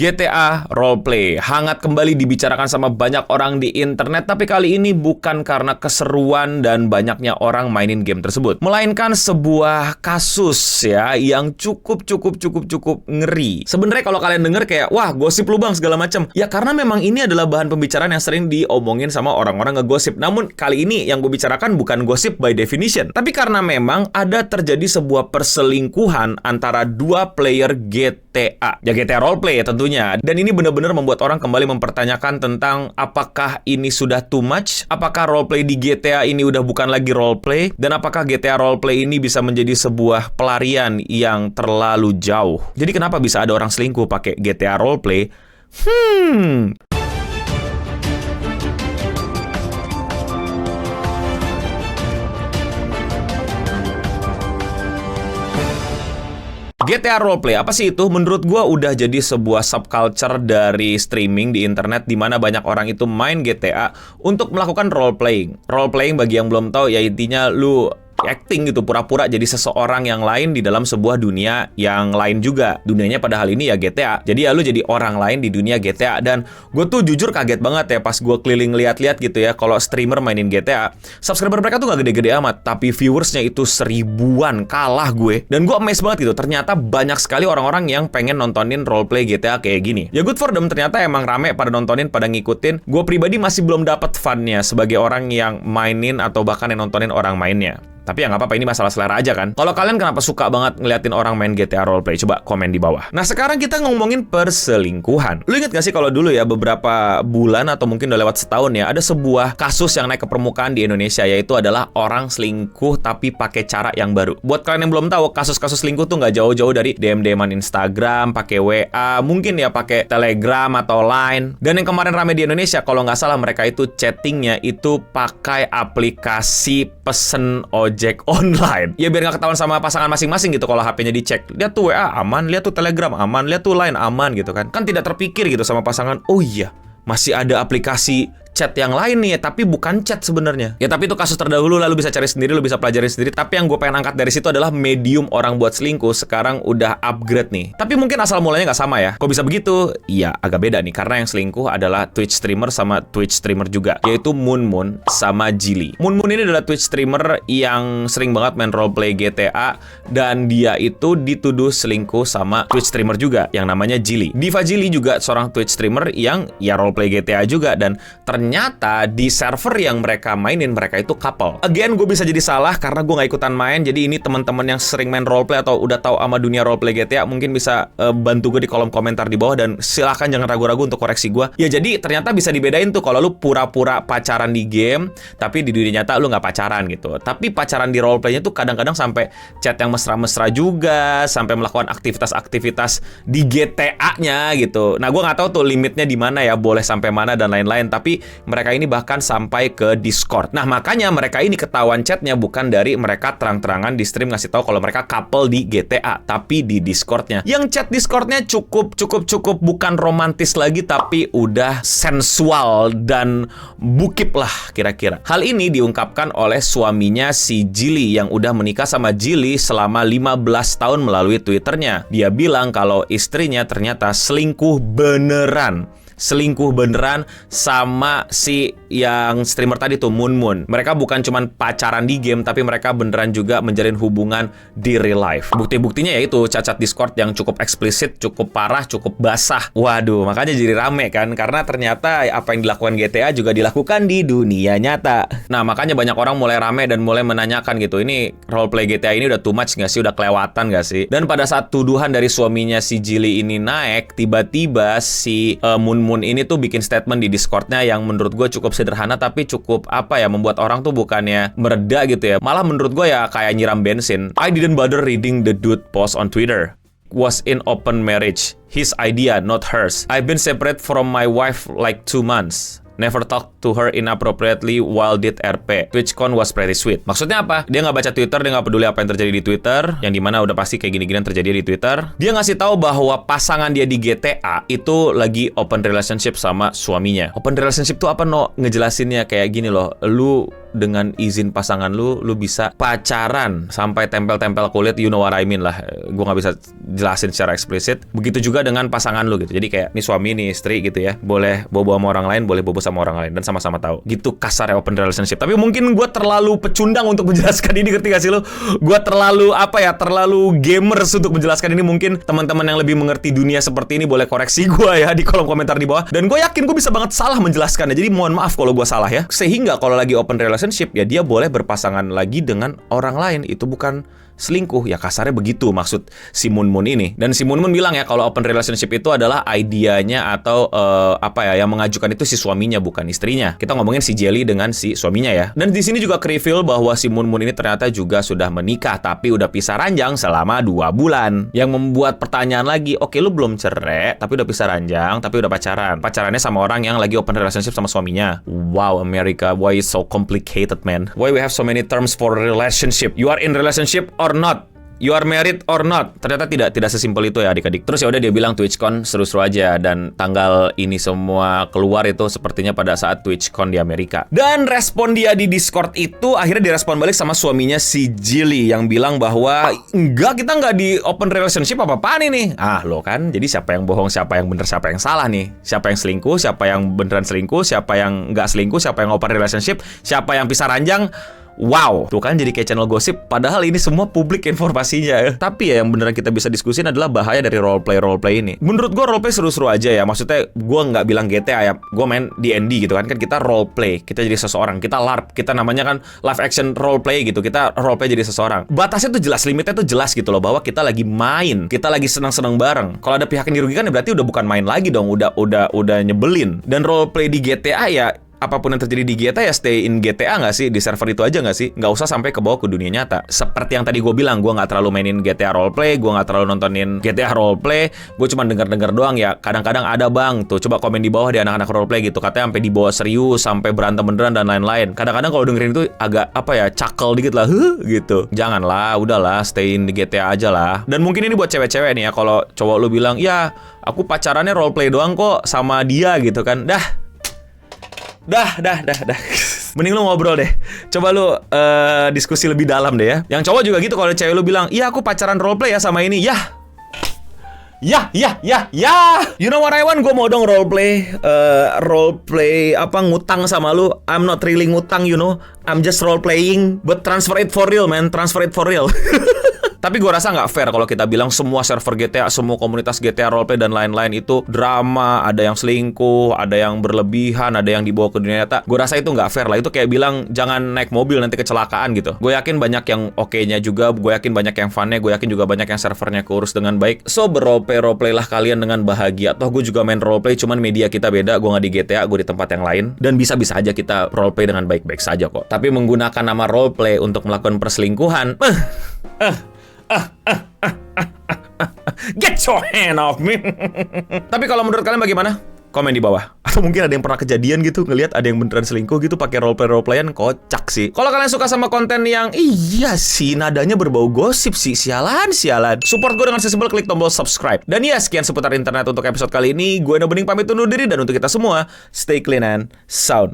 GTA Roleplay hangat kembali dibicarakan sama banyak orang di internet, tapi kali ini bukan karena keseruan dan banyaknya orang mainin game tersebut, melainkan sebuah kasus ya yang cukup ngeri. Sebenarnya kalau kalian denger kayak, wah gosip lu bang segala macam, ya karena memang ini adalah bahan pembicaraan yang sering diomongin sama orang-orang ngegosip. Namun kali ini yang gue bicarakan bukan gosip by definition, tapi karena memang ada terjadi sebuah perselingkuhan antara dua player GTA. Ya GTA Roleplay ya tentunya. Dan ini benar-benar membuat orang kembali mempertanyakan tentang apakah ini sudah too much? Apakah roleplay di GTA ini udah bukan lagi roleplay? Dan apakah GTA Roleplay ini bisa menjadi sebuah pelarian yang terlalu jauh? Jadi kenapa bisa ada orang selingkuh pakai GTA Roleplay? GTA Roleplay, apa sih itu? Menurut gua udah jadi sebuah subculture dari streaming di internet di mana banyak orang itu main GTA untuk melakukan roleplaying. Roleplaying bagi yang belum tahu ya intinya lu acting gitu, pura-pura jadi seseorang yang lain di dalam sebuah dunia yang lain juga. Dunianya pada hal ini ya GTA. Jadi ya lu jadi orang lain di dunia GTA. Dan gue tuh jujur kaget banget ya pas gue keliling lihat-lihat gitu ya, kalau streamer mainin GTA, subscriber mereka tuh gak gede-gede amat, tapi viewersnya itu 1000-an, kalah gue. Dan gue amazed banget gitu, ternyata banyak sekali orang-orang yang pengen nontonin roleplay GTA kayak gini. Ya good for them, ternyata emang rame pada nontonin, pada ngikutin. Gue pribadi masih belum dapat funnya sebagai orang yang mainin atau bahkan yang nontonin orang mainnya. Tapi ya nggak apa-apa, ini masalah selera aja kan. Kalau kalian kenapa suka banget ngeliatin orang main GTA Roleplay? Coba komen di bawah. Nah sekarang kita ngomongin perselingkuhan. Lu inget gak sih kalau dulu ya beberapa bulan atau mungkin udah lewat setahun ya, ada sebuah kasus yang naik ke permukaan di Indonesia, yaitu adalah orang selingkuh tapi pakai cara yang baru. Buat kalian yang belum tahu, kasus-kasus selingkuh tuh nggak jauh-jauh dari DM-DMan Instagram, pakai WA, mungkin ya pakai Telegram atau Line. Dan yang kemarin rame di Indonesia, kalau nggak salah mereka itu chattingnya itu pakai aplikasi pesen ojek online. Ya biar nggak ketahuan sama pasangan masing-masing gitu kalau HP-nya dicek. Lihat tuh WA aman, lihat tuh Telegram aman, lihat tuh Line aman gitu kan. Kan tidak terpikir gitu sama pasangan, oh iya, masih ada aplikasi chat yang lain nih ya, tapi bukan chat sebenarnya. Ya tapi itu kasus terdahulu, lalu bisa cari sendiri, lu bisa pelajari sendiri. Tapi yang gue pengen angkat dari situ adalah medium orang buat selingkuh sekarang udah upgrade nih. Tapi mungkin asal mulanya nggak sama ya. Kok bisa begitu? Iya agak beda nih, karena yang selingkuh adalah Twitch streamer sama Twitch streamer juga, yaitu Moon sama Jili. Moon ini adalah Twitch streamer yang sering banget main roleplay GTA, dan dia itu dituduh selingkuh sama Twitch streamer juga yang namanya Jili. Diva Jili juga seorang Twitch streamer yang ya roleplay GTA juga, dan ternyata di server yang mereka mainin, mereka itu couple. Again, gue bisa jadi salah karena gue nggak ikutan main. Jadi ini teman-teman yang sering main roleplay atau udah tahu sama dunia roleplay GTA mungkin bisa bantu gue di kolom komentar di bawah, dan silahkan jangan ragu-ragu untuk koreksi gue. Ya jadi ternyata bisa dibedain tuh kalau lu pura-pura pacaran di game, tapi di dunia nyata lu nggak pacaran gitu. Tapi pacaran di roleplaynya tuh kadang-kadang sampai chat yang mesra-mesra juga, sampai melakukan aktivitas-aktivitas di GTA-nya gitu. Nah gue nggak tahu tuh limitnya di mana ya, boleh sampai mana dan lain-lain. Tapi mereka ini bahkan sampai ke Discord. Nah makanya mereka ini ketahuan chatnya bukan dari mereka terang-terangan di stream ngasih tahu kalau mereka couple di GTA, tapi di Discordnya. Yang chat Discordnya cukup bukan romantis lagi, tapi udah sensual dan bukip lah kira-kira. Hal ini diungkapkan oleh suaminya si Jili yang udah menikah sama Jili selama 15 tahun melalui Twitternya. Dia bilang kalau istrinya ternyata selingkuh beneran sama si yang streamer tadi tuh, Moon. Mereka bukan cuman pacaran di game, tapi mereka beneran juga menjalin hubungan di real life. Bukti-buktinya yaitu cacat Discord yang cukup eksplisit, cukup parah, cukup basah. Waduh, makanya jadi rame kan, karena ternyata apa yang dilakukan GTA juga dilakukan di dunia nyata. Nah, makanya banyak orang mulai rame dan mulai menanyakan gitu, ini roleplay GTA ini udah too much nggak sih? Udah kelewatan nggak sih? Dan pada saat tuduhan dari suaminya si Jili ini naik, tiba-tiba si Moon ini tuh bikin statement di Discordnya yang menurut gue cukup sederhana, tapi cukup membuat orang tuh bukannya mereda gitu ya, malah menurut gue ya kayak nyiram bensin. I didn't bother reading the dude post on Twitter. Was in open marriage. His idea, not hers. I've been separate from my wife like 2 months. Never talked to her inappropriately while did RP. TwitchCon was pretty sweet. Maksudnya apa? Dia nggak baca Twitter, dia nggak peduli apa yang terjadi di Twitter, yang dimana udah pasti kayak gini-gini yang terjadi di Twitter. Dia ngasih tahu bahwa pasangan dia di GTA itu lagi open relationship sama suaminya. Open relationship tuh apa, No? Ngejelasinnya kayak gini loh. Lu dengan izin pasangan lu bisa pacaran sampai tempel-tempel kulit, you know what I mean lah. Gue nggak bisa jelasin secara eksplisit. Begitu juga dengan pasangan lu gitu. Jadi kayak nih suami nih istri gitu ya, boleh bobo sama orang lain, boleh bobo sama orang lain, dan sama-sama tahu. Gitu kasar ya open relationship. Tapi mungkin gue terlalu pecundang untuk menjelaskan ini, ngerti gak sih lu? Gue terlalu terlalu gamers untuk menjelaskan ini. Mungkin teman-teman yang lebih mengerti dunia seperti ini boleh koreksi gue ya di kolom komentar di bawah. Dan gue yakin gue bisa banget salah menjelaskannya. Jadi mohon maaf kalau gue salah ya. Sehingga kalau lagi open relationship ya dia boleh berpasangan lagi dengan orang lain. Itu bukan selingkuh, ya kasarnya begitu maksud si Moon Moon ini. Dan si Moon Moon bilang ya kalau open relationship itu adalah idenya atau yang mengajukan itu si suaminya bukan istrinya. Kita ngomongin si Jelly dengan si suaminya ya. Dan di sini juga reveal bahwa si Moon Moon ini ternyata juga sudah menikah tapi udah pisah ranjang selama 2 bulan. Yang membuat pertanyaan lagi, oke lu belum cerai tapi udah pisah ranjang tapi udah pacaran. Pacarannya sama orang yang lagi open relationship sama suaminya. Wow, America, why is so complicated, man? Why we have so many terms for relationship? You are in relationship or not? You are married or not? Ternyata tidak sesimpel itu ya adik-adik. Terus ya udah dia bilang TwitchCon seru-seru aja, dan tanggal ini semua keluar itu sepertinya pada saat TwitchCon di Amerika. Dan respon dia di Discord itu akhirnya direspon balik sama suaminya si Jilly yang bilang bahwa enggak, kita nggak di open relationship apa-apaan ini. Ah lo kan, jadi siapa yang bohong, siapa yang bener, siapa yang salah nih? Siapa yang selingkuh, siapa yang beneran selingkuh, siapa yang nggak selingkuh, siapa yang open relationship, siapa yang pisah ranjang? Wow, tuh kan jadi kayak channel gosip. Padahal ini semua publik informasinya. Tapi ya yang beneran kita bisa diskusin adalah bahaya dari roleplay ini. Menurut gue roleplay seru-seru aja ya. Maksudnya gue nggak bilang GTA ya. Gue main D&D gitu kan. Kan kita roleplay, kita jadi seseorang. Kita LARP, kita namanya kan live action roleplay gitu. Kita roleplay jadi seseorang. Batasnya tuh jelas, limitnya tuh jelas gitu loh. Bahwa kita lagi main, kita lagi senang-senang bareng. Kalau ada pihak yang dirugikan ya berarti udah bukan main lagi dong. Udah nyebelin. Dan roleplay di GTA ya, apapun yang terjadi di GTA ya stay in GTA nggak sih? Di server itu aja nggak sih? Nggak usah sampai ke bawah ke dunia nyata. Seperti yang tadi gue bilang, gue nggak terlalu mainin GTA roleplay, gue nggak terlalu nontonin GTA roleplay, gue cuma denger doang ya. Kadang-kadang ada bang, tuh coba komen di bawah di anak-anak roleplay gitu. Katanya sampai dibawa serius, sampai berantem beneran dan lain-lain. Kadang-kadang kalau dengerin itu agak cakel dikit lah, gitu. Janganlah, udahlah, stay in di GTA aja lah. Dan mungkin ini buat cewek-cewek nih ya, kalau cowok lu bilang, ya aku pacarannya roleplay doang kok sama dia gitu kan. Dah. Mending lu ngobrol deh. Coba lu diskusi lebih dalam deh ya. Yang cowok juga gitu, kalau cewek lu bilang, iya aku pacaran roleplay ya sama ini. Ya. You know what I want? Gue mau dong roleplay ngutang sama lu. I'm not really ngutang, you know. I'm just roleplaying, but transfer it for real, man. Transfer it for real. Tapi gue rasa nggak fair kalau kita bilang semua server GTA, semua komunitas GTA roleplay dan lain-lain itu drama, ada yang selingkuh, ada yang berlebihan, ada yang dibawa ke dunia nyata. Gue rasa itu nggak fair lah. Itu kayak bilang jangan naik mobil nanti kecelakaan gitu. Gue yakin banyak yang oke-nya juga, gue yakin banyak yang fun-nya, gue yakin juga banyak yang servernya keurus dengan baik. So berroleplay lah kalian dengan bahagia. Toh gue juga main roleplay, cuman media kita beda. Gue nggak di GTA, gue di tempat yang lain. Dan bisa-bisa aja kita roleplay dengan baik-baik saja kok. Tapi menggunakan nama roleplay untuk melakukan perselingkuhan, get your hand off me. Tapi kalau menurut kalian bagaimana? Komen di bawah. Atau mungkin ada yang pernah kejadian gitu, ngelihat ada yang beneran selingkuh gitu pakai roleplayan, kocak sih. Kalau kalian suka sama konten yang iya sih nadanya berbau gosip sih, sialan. Support gue dengan sesimpel klik tombol subscribe. Dan ya sekian seputar internet untuk episode kali ini. Gue Eno Bening pamit undur diri, dan untuk kita semua stay clean and sound.